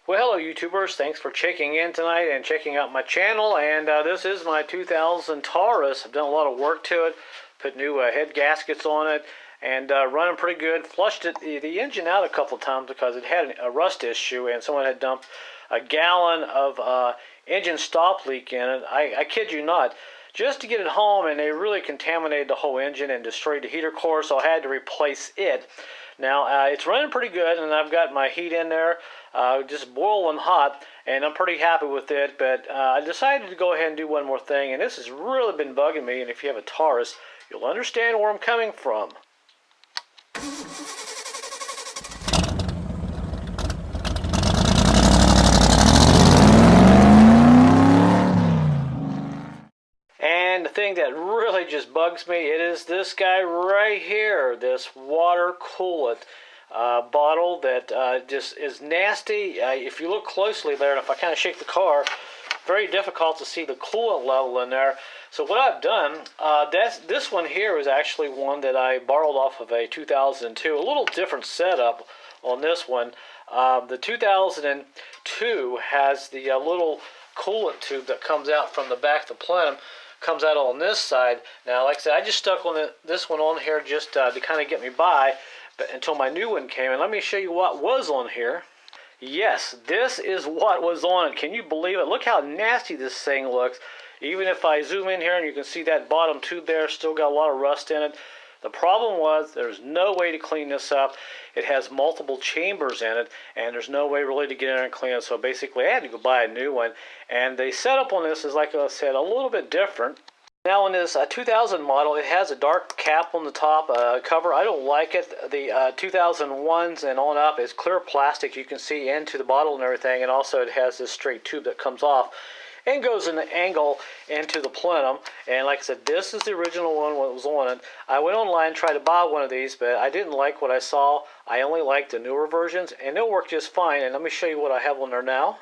Well, hello YouTubers, thanks for checking in tonight and checking out my channel. And this is my 2000 Taurus. I've done a lot of work to it, put new head gaskets on it, and running pretty good. Flushed the engine out a couple times because it had a rust issue, and someone had dumped a gallon of engine stop leak in it. I kid you not. Just to get it home, and they really contaminated the whole engine and destroyed the heater core, so I had to replace it. Now, it's running pretty good, and I've got my heat in there, just boiling hot, and I'm pretty happy with it, but I decided to go ahead and do one more thing, and this has really been bugging me, and if you have a Taurus, you'll understand where I'm coming from. And the thing that really just bugs me, it is this guy right here, this water coolant bottle that just is nasty. If you look closely there, and if I kind of shake the car, very difficult to see the coolant level in there. So what I've done, this one here is actually one that I borrowed off of a 2002, a little different setup on this one. The 2002 has the little coolant tube that comes out from the back of the plenum. Comes out on this side. Now, like I said, I just stuck on this one on here just to kind of get me by, but until my new one came. And let me show you what was on here. Yes, this is what was on it. Can you believe it? Look how nasty this thing looks. Even if I zoom in here and you can see that bottom tube there, still got a lot of rust in it. The problem was there's no way to clean this up. It has multiple chambers in it, and there's no way really to get in there and clean it. So basically, I had to go buy a new one. And the setup on this is, like I said, a little bit different. Now, on this 2000 model, it has a dark cap on the top cover. I don't like it. The 2001s and on up is clear plastic. You can see into the bottle and everything, and also it has this straight tube that comes off and goes in an angle into the plenum. And like I said, this is the original one what was on it. I went online, tried to buy one of these, but I didn't like what I saw. I only liked the newer versions, and it'll work just fine. And let me show you what I have on there now.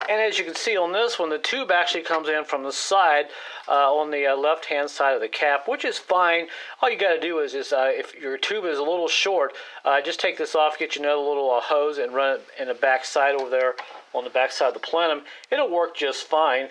And as you can see on this one, the tube actually comes in from the side on the left-hand side of the cap, which is fine. All you got to do is if your tube is a little short, just take this off, get you another little hose, and run it in the back side over there on the back side of the plenum. It'll work just fine.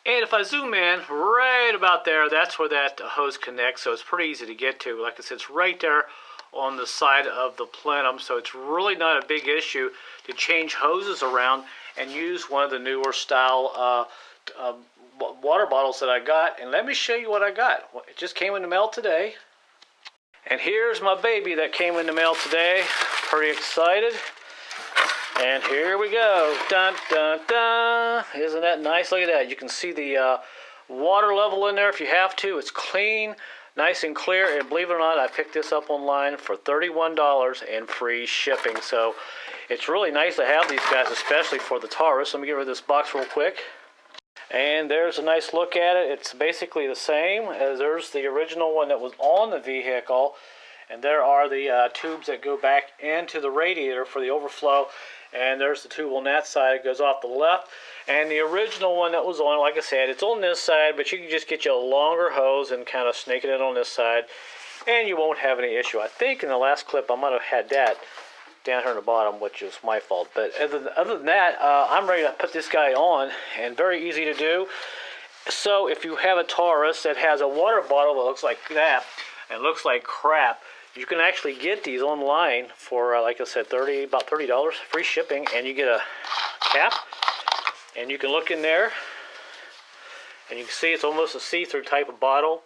And if I zoom in right about there, that's where that hose connects, so it's pretty easy to get to. Like I said, it's right there on the side of the plenum, so it's really not a big issue to change hoses around and use one of the newer style water bottles that I got. And let me show you what I got. It just came in the mail today. And here's my baby that came in the mail today. Pretty excited. And here we go. Dun, dun, dun. Isn't that nice? Look at that. You can see the water level in there if you have to. It's clean, nice and clear. And believe it or not, I picked this up online for $31 and free shipping. So it's really nice to have these guys, especially for the Taurus. Let me get rid of this box real quick. And there's a nice look at it. It's basically the same as there's the original one that was on the vehicle. And there are the tubes that go back into the radiator for the overflow. And there's the tube on that side. It goes off the left. And the original one that was on, like I said, it's on this side, but you can just get you a longer hose and kind of snake it in on this side, and you won't have any issue. I think in the last clip I might have had that down here in the bottom, which is my fault. But other than that, I'm ready to put this guy on, and very easy to do. So if you have a Taurus that has a water bottle that looks like that and looks like crap, you can actually get these online for, like I said, about $30 free shipping, and you get a cap, and you can look in there, and you can see it's almost a see-through type of bottle,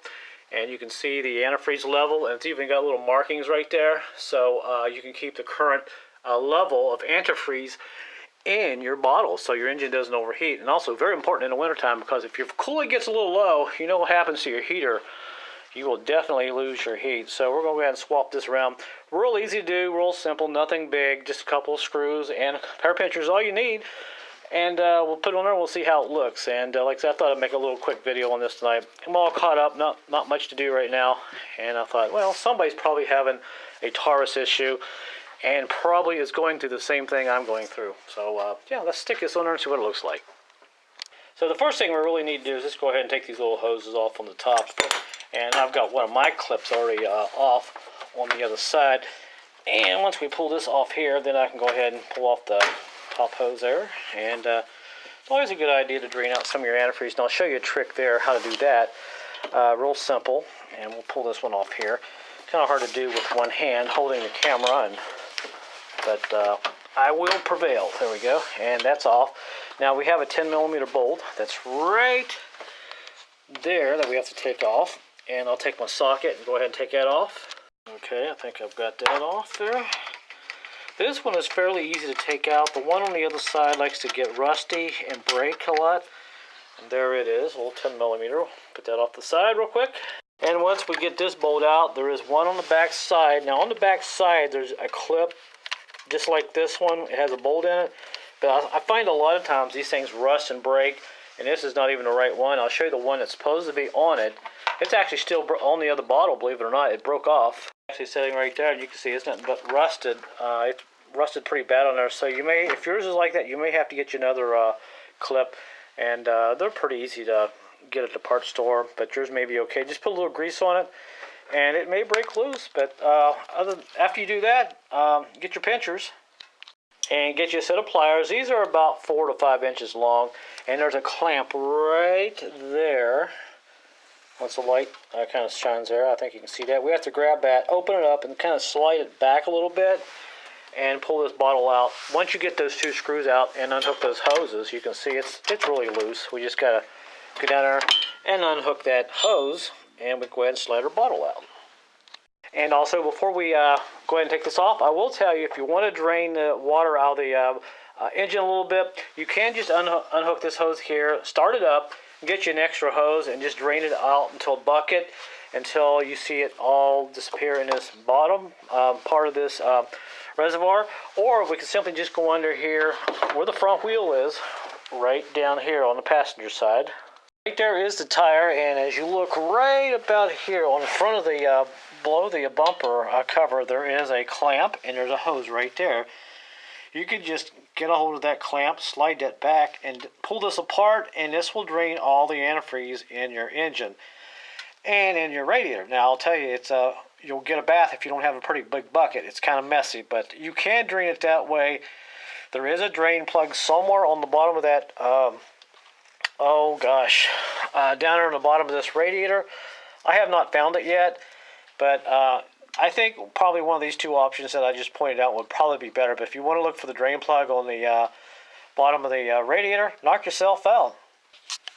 and you can see the antifreeze level, and it's even got little markings right there, so you can keep the current level of antifreeze in your bottle so your engine doesn't overheat. And also very important in the wintertime, because if your coolant gets a little low, you know what happens to your heater. You will definitely lose your heat. So we're going to go ahead and swap this around. Real easy to do, real simple, nothing big, just a couple of screws and a pair of pinchers, all you need. And we'll put it on there and we'll see how it looks. And like I said, I thought I'd make a little quick video on this tonight. I'm all caught up, not much to do right now. And I thought, well, somebody's probably having a Taurus issue and probably is going through the same thing I'm going through. So yeah, let's stick this on there and see what it looks like. So the first thing we really need to do is just go ahead and take these little hoses off on the top. And I've got one of my clips already off on the other side. And once we pull this off here, then I can go ahead and pull off the top hose there. And it's always a good idea to drain out some of your antifreeze. And I'll show you a trick there how to do that. Real simple. And we'll pull this one off here. Kind of hard to do with one hand holding the camera, but I will prevail. There we go. And that's off. Now we have a 10mm bolt that's right there that we have to take off. And I'll take my socket and go ahead and take that off. Okay, I think I've got that off there. This one is fairly easy to take out. The one on the other side likes to get rusty and break a lot. And there it is, a little 10mm. Put that off the side real quick. And once we get this bolt out, there is one on the back side. Now on the back side, there's a clip just like this one. It has a bolt in it. But I find a lot of times these things rust and break. And this is not even the right one. I'll show you the one that's supposed to be on it. It's actually still on the other bottle, believe it or not. It broke off. Actually sitting right there, and you can see it's nothing but rusted. It's rusted pretty bad on there. So you may, if yours is like that, you may have to get you another clip. And they're pretty easy to get at the parts store, but yours may be okay. Just put a little grease on it, and it may break loose. But after you do that, get your pinchers and get you a set of pliers. These are about 4 to 5 inches long, and there's a clamp right there. Once the light kind of shines there, I think you can see that. We have to grab that, open it up, and kind of slide it back a little bit, and pull this bottle out. Once you get those 2 screws out and unhook those hoses, you can see it's really loose. We just gotta go down there and unhook that hose, and we go ahead and slide our bottle out. And also, before we go ahead and take this off, I will tell you, if you want to drain the water out of the engine a little bit, you can just unhook this hose here, start it up, get you an extra hose, and just drain it out until bucket, until you see it all disappear in this bottom part of this reservoir. Or we can simply just go under here where the front wheel is, right down here on the passenger side. Right there is the tire, and as you look right about here on the front of the below the bumper cover, there is a clamp, and there's a hose right there. You could just get a hold of that clamp, slide that back, and pull this apart, and this will drain all the antifreeze in your engine and in your radiator. Now, I'll tell you, it's you'll get a bath if you don't have a pretty big bucket. It's kind of messy, but you can drain it that way. There is a drain plug somewhere on the bottom of that, down there on the bottom of this radiator. I have not found it yet, but I think probably one of these 2 options that I just pointed out would probably be better. But if you want to look for the drain plug on the bottom of the radiator, knock yourself out.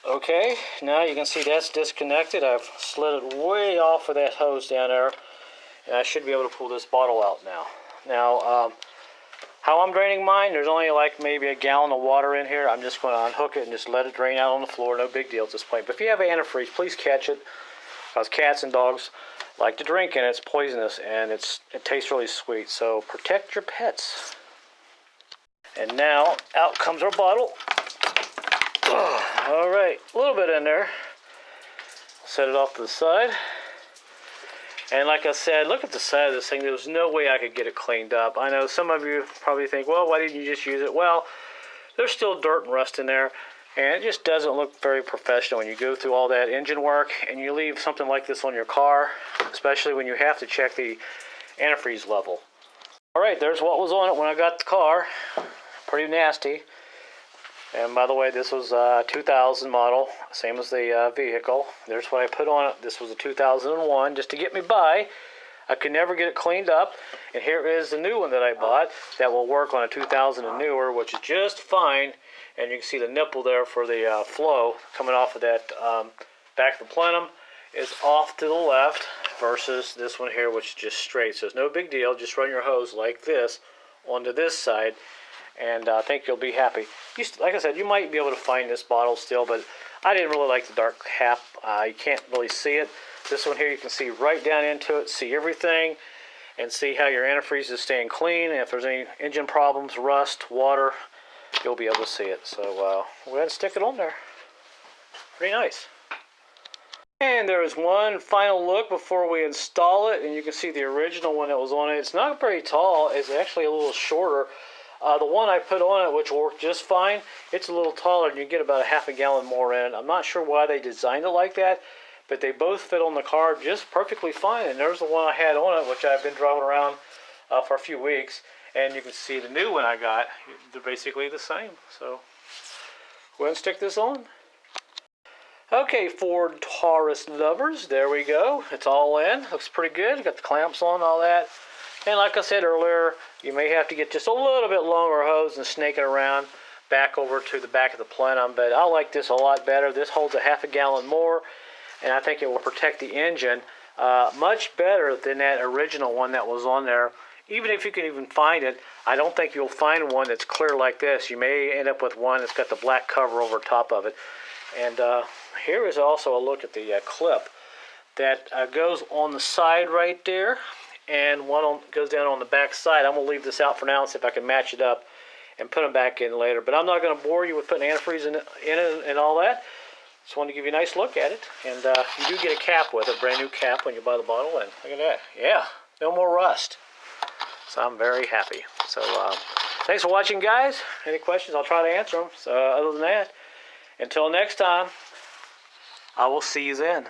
Okay, now you can see that's disconnected. I've slid it way off of that hose down there, and I should be able to pull this bottle out now. Now, how I'm draining mine, there's only like maybe a gallon of water in here. I'm just going to unhook it and just let it drain out on the floor. No big deal at this point. But if you have antifreeze, please catch it, because cats and dogs like to drink, and it's poisonous, and it tastes really sweet. So protect your pets. And now out comes our bottle. All right, a little bit in there. Set it off to the side. And like I said, look at the side of this thing. There's no way I could get it cleaned up. I know some of you probably think, well, why didn't you just use it? Well, there's still dirt and rust in there, and it just doesn't look very professional when you go through all that engine work and you leave something like this on your car, especially when you have to check the antifreeze level. All right, there's what was on it when I got the car. Pretty nasty. And by the way, this was a 2000 model, same as the vehicle. There's what I put on it. This was a 2001, just to get me by. I could never get it cleaned up. And here is the new one that I bought that will work on a 2000 and newer, which is just fine. And you can see the nipple there for the flow coming off of that back of the plenum is off to the left versus this one here, which is just straight. So it's no big deal. Just run your hose like this onto this side, and I think you'll be happy. Like I said, you might be able to find this bottle still, but I didn't really like the dark cap. You can't really see it. This one here, you can see right down into it, see everything, and see how your antifreeze is staying clean. And if there's any engine problems, rust, water, you'll be able to see it. So we'll go ahead and stick it on there. Pretty nice. And there is one final look before we install it, and you can see the original one that was on it. It's not very tall. It's actually a little shorter. The one I put on it, which will work just fine, it's a little taller, and you get about a half a gallon more in. I'm not sure why they designed it like that, but they both fit on the car just perfectly fine. And there's the one I had on it, which I've been driving around for a few weeks, And you can see the new one I got. They're basically the same. So go ahead and stick this on. Okay, Ford Taurus lovers, there we go. It's all in. Looks pretty good. Got the clamps on, all that. And like I said earlier, you may have to get just a little bit longer hose and snake it around back over to the back of the plenum. But I like this a lot better. This holds a half a gallon more, and I think it will protect the engine much better than that original one that was on there. Even if you can even find it, I don't think you'll find one that's clear like this. You may end up with one that's got the black cover over top of it. And here is also a look at the clip that goes on the side right there, and one goes down on the back side. I'm going to leave this out for now and see if I can match it up and put them back in later. But I'm not going to bore you with putting antifreeze in it and all that. Just wanted to give you a nice look at it. And you do get a cap with it, a brand new cap when you buy the bottle. And look at that. Yeah, no more rust. So I'm very happy. So thanks for watching, guys. Any questions, I'll try to answer them. So other than that, until next time, I will see you then.